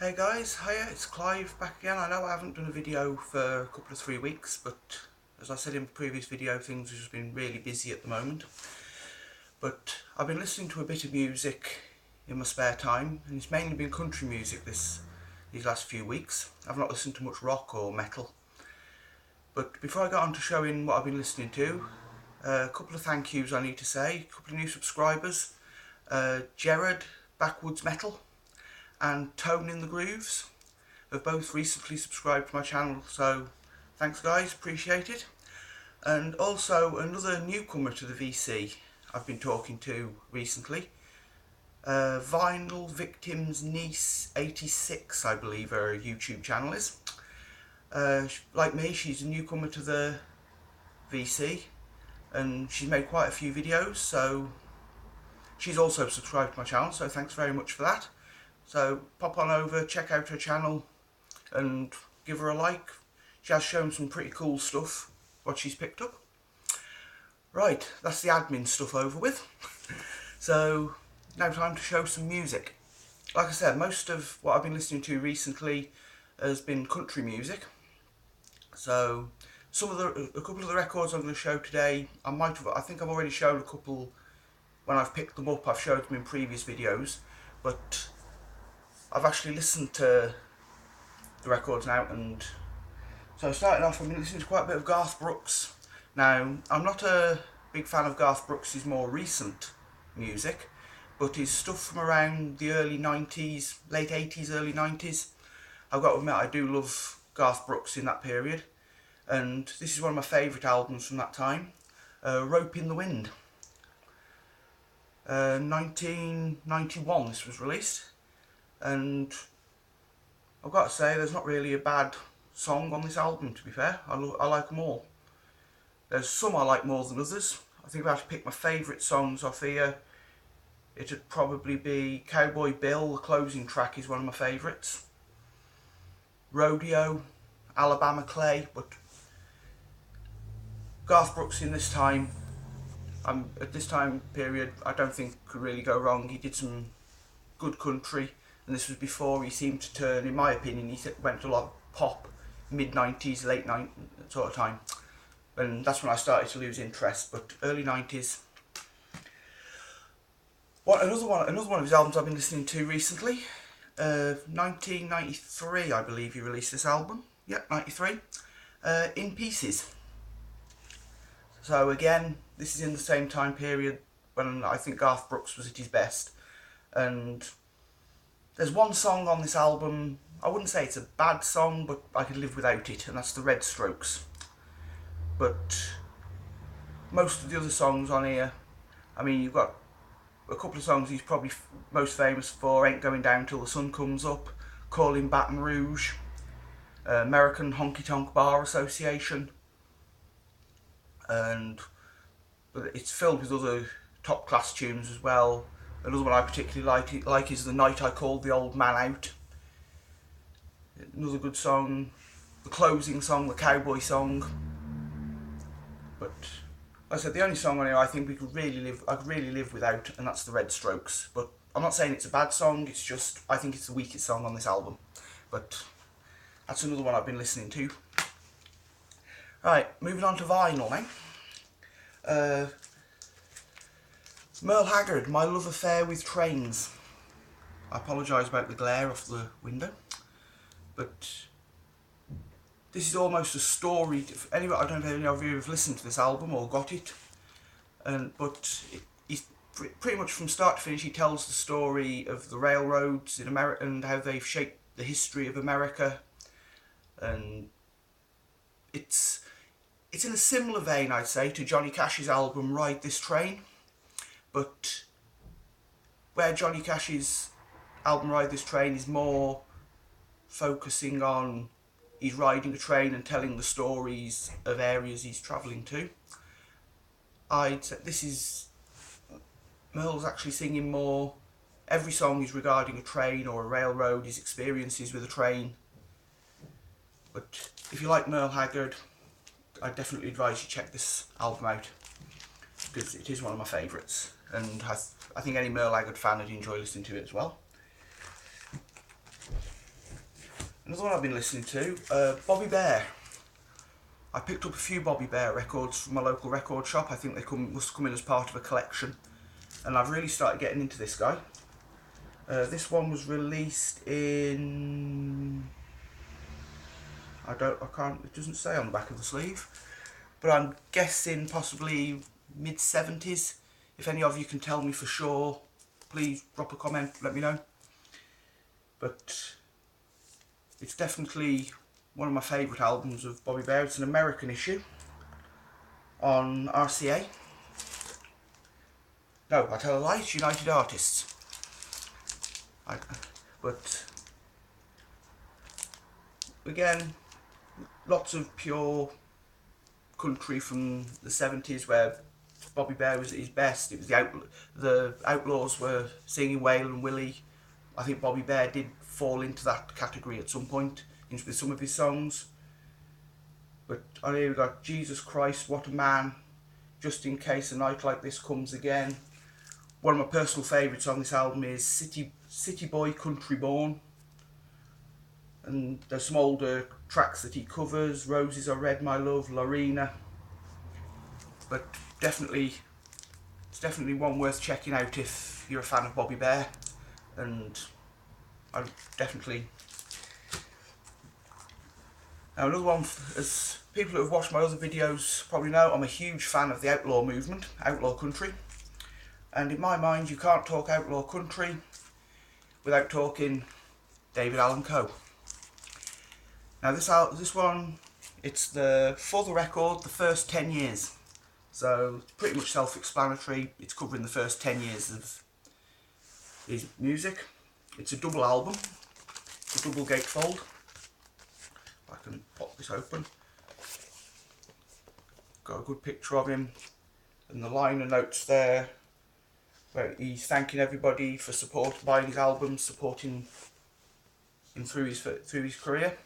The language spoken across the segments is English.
Hey guys, hiya, it's Clive back again. I know I haven't done a video for a couple of 3 weeks, but as I said in the previous video, things have just been really busy at the moment. But I've been listening to a bit of music in my spare time, and it's mainly been country music these last few weeks. I've not listened to much rock or metal. But before I get on to showing what I've been listening to, a couple of thank yous I need to say, a couple of new subscribers. Jared, Backwoods Metal, and Tone in the Grooves have both recently subscribed to my channel, so thanks guys, appreciate it. And also another newcomer to the VC I've been talking to recently, Vinyl Victims Niece 86, I believe her YouTube channel is. Like me, she's a newcomer to the VC and she's made quite a few videos, so she's also subscribed to my channel, so thanks very much for that. So pop on over, check out her channel and give her a like. She has shown some pretty cool stuff, what she's picked up. Right, that's the admin stuff over with. So now time to show some music. Like I said, most of what I've been listening to recently has been country music. So a couple of the records I'm going to show today, I think I've already shown a couple when I've picked them up. I've showed them in previous videos, but I've actually listened to the records now, and so starting off, I've been listening to quite a bit of Garth Brooks. Now, I'm not a big fan of Garth Brooks' more recent music, but his stuff from around the early 90s, late 80s, early 90s, I've got to admit I do love Garth Brooks in that period, and this is one of my favourite albums from that time, Rope in the Wind. 1991 this was released. And I've got to say, there's not really a bad song on this album, to be fair. I like them all. There's some I like more than others. I think if I had to pick my favourite songs off here, it'd probably be Cowboy Bill, the closing track is one of my favourites. Rodeo, Alabama Clay, but Garth Brooks in this time, at this time period, I don't think could really go wrong. He did some good country. And this was before he seemed to turn, in my opinion, he went to a lot of pop, mid-90s, late 90s sort of time. And that's when I started to lose interest, but early 90s. Another one of his albums I've been listening to recently, 1993 I believe he released this album. Yep, 93. In Pieces. So again, this is in the same time period when I think Garth Brooks was at his best. And there's one song on this album, I wouldn't say it's a bad song, but I could live without it, and that's the Red Strokes. But most of the other songs on here, I mean, you've got a couple of songs he's probably most famous for, Ain't Going Down Till the Sun Comes Up, Callin' Baton Rouge, American Honky Tonk Bar Association, and it's filled with other top class tunes as well. Another one I particularly like is The Night I Called the Old Man Out. Another good song. The closing song, the cowboy song. But like I said, the only song on here I think I could really live without, and that's the Red Strokes. But I'm not saying it's a bad song, it's just I think it's the weakest song on this album. But that's another one I've been listening to. Right, moving on to vinyl now. Merle Haggard, My Love Affair with Trains. I apologise about the glare off the window, but this is almost a story. Anyway, I don't know if any of you have listened to this album or got it, but he's pretty much from start to finish. He tells the story of the railroads in America and how they've shaped the history of America, and it's in a similar vein, I'd say, to Johnny Cash's album Ride This Train. But where Johnny Cash's album Ride This Train is more focusing on he's riding a train and telling the stories of areas he's travelling to, I'd say this is, Merle's actually singing more, every song is regarding a train or a railroad, his experiences with a train. But if you like Merle Haggard, I definitely advise you check this album out, because it is one of my favourites, and I think any Merle Haggard fan would enjoy listening to it as well. Another one I've been listening to, Bobby Bear. I picked up a few Bobby Bear records from my local record shop. I think they must come in as part of a collection. And I've really started getting into this guy. This one was released in... it doesn't say on the back of the sleeve. But I'm guessing possibly mid-70s. If any of you can tell me for sure, please drop a comment, let me know. But it's definitely one of my favourite albums of Bobby Bear. It's an American issue on RCA. No, I tell a lie, it's United Artists. But again, lots of pure country from the 70s where Bobby Bear was at his best. It was the Outlaws were singing Waylon Willie. I think Bobby Bear did fall into that category at some point with some of his songs. But on here we got Jesus Christ, What a Man, Just in Case a Night Like This Comes Again. One of my personal favourites on this album is City Boy Country Born. And there's some older tracks that he covers, Roses Are Red My Love, Lorena. But it's definitely one worth checking out if you're a fan of Bobby Bear. And I definitely... Now another one, as people who have watched my other videos probably know, I'm a huge fan of the outlaw movement, outlaw country. And in my mind, you can't talk outlaw country without talking David Allan Coe. Now this one, it's for the record, the first 10 years. So it's pretty much self-explanatory. It's covering the first 10 years of his music. It's a double album. It's a double gatefold. I can pop this open. Got a good picture of him, and the liner notes there where he's thanking everybody for buying his albums, supporting him through his career.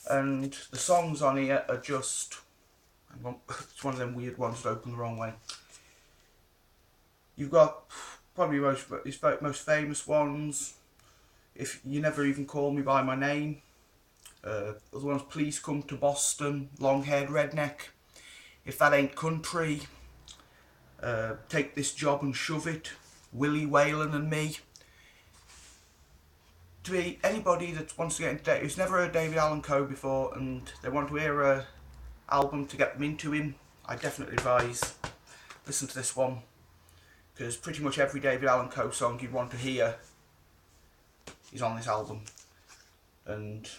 And the songs on here are just, it's one of them weird ones that open the wrong way. You've got probably his most famous ones, If You Never Even Call Me By My Name. Other ones, Please Come to Boston, Long Haired Redneck, If That Ain't Country, Take This Job and Shove It, Willie, Waylon and Me. To be anybody that wants to get into who's never heard David Allan Coe before and they want to hear an album to get them into him, I definitely advise listen to this one, because pretty much every David Allan Coe song you'd want to hear is on this album. And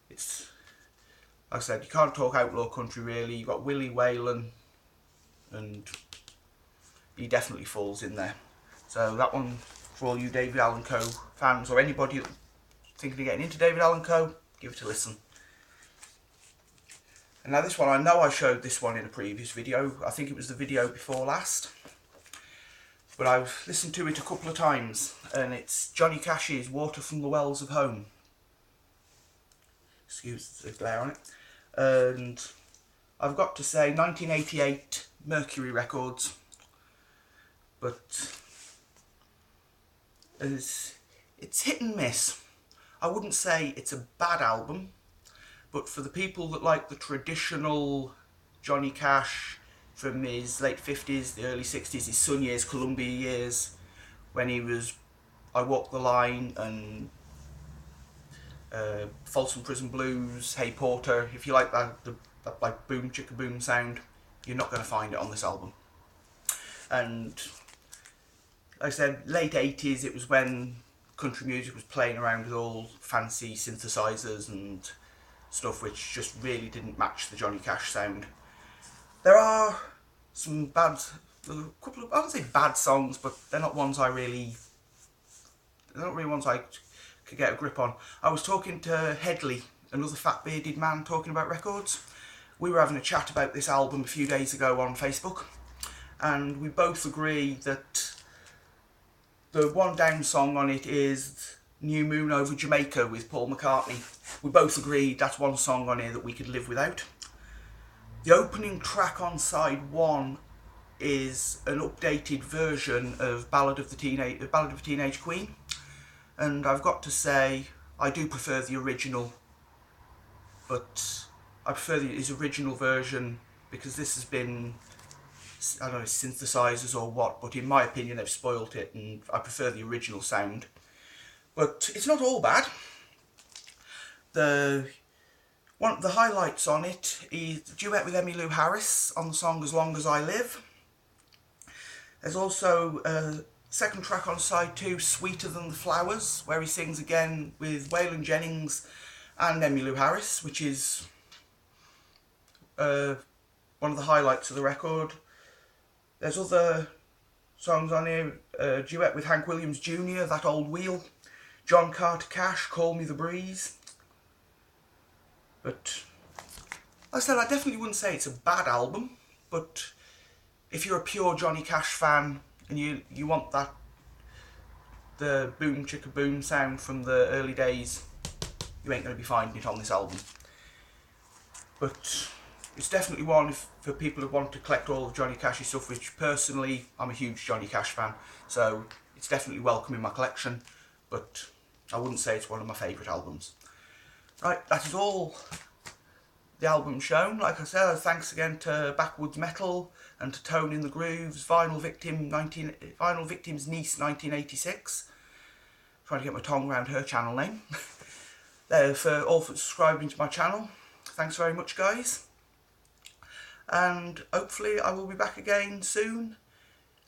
it's, like I said, you can't talk outlaw country really. You've got Willie, Waylon, and he definitely falls in there. So that one, for all you David Allan Coe fans or anybody thinking of getting into David Allan Coe, give it a listen. And now this one, I know I showed this one in a previous video. I think it was the video before last. But I've listened to it a couple of times, and it's Johnny Cash's Water from the Wells of Home. Excuse the glare on it. And I've got to say, 1988 Mercury Records. But it's hit and miss. I wouldn't say it's a bad album, but for the people that like the traditional Johnny Cash from his late 50s, the early 60s, his Sun years, Columbia years, when he was I Walk the Line and Folsom Prison Blues, Hey Porter, if you like that like boom chicka boom sound, you're not going to find it on this album. And like I said, late 80s, it was when country music was playing around with all fancy synthesizers and stuff which just really didn't match the Johnny Cash sound. There are some I wouldn't say bad songs, but they're not ones I could get a grip on. I was talking to Headley, another fat bearded man talking about records. We were having a chat about this album a few days ago on Facebook, and we both agree that the one down song on it is New Moon Over Jamaica with Paul McCartney. We both agreed that's one song on here that we could live without. The opening track on side one is an updated version of Ballad of a Teenage Queen, and I've got to say I do prefer the original, but I prefer his original version because this has been, I don't know, synthesizers or what, but in my opinion they've spoilt it, and I prefer the original sound. But it's not all bad. One of the highlights on it is the duet with Emmylou Harris on the song As Long As I Live. There's also a second track on side 2, Sweeter Than the Flowers, where he sings again with Waylon Jennings and Emmylou Harris, which is one of the highlights of the record. There's other songs on here, a duet with Hank Williams Jr., That Old Wheel, John Carter Cash, Call Me The Breeze. But like I said, I definitely wouldn't say it's a bad album, but if you're a pure Johnny Cash fan and you want the boom chicka boom sound from the early days, you ain't going to be finding it on this album. But it's definitely one for people who want to collect all of Johnny Cash's stuff, which personally I'm a huge Johnny Cash fan, so it's definitely welcome in my collection, but I wouldn't say it's one of my favourite albums. Right, that is all the album shown. Like I said, thanks again to Backwoods Metal and to Tone in the Grooves, Vinyl Victim's Niece 1986. Trying to get my tongue around her channel name. all for subscribing to my channel. Thanks very much, guys. And hopefully I will be back again soon.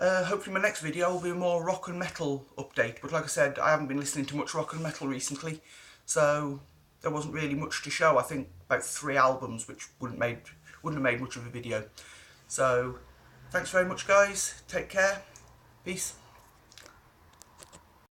Hopefully my next video will be a more rock and metal update. But like I said, I haven't been listening to much rock and metal recently, so there wasn't really much to show. I think about 3 albums, which wouldn't have made much of a video. So thanks very much, guys. Take care. Peace.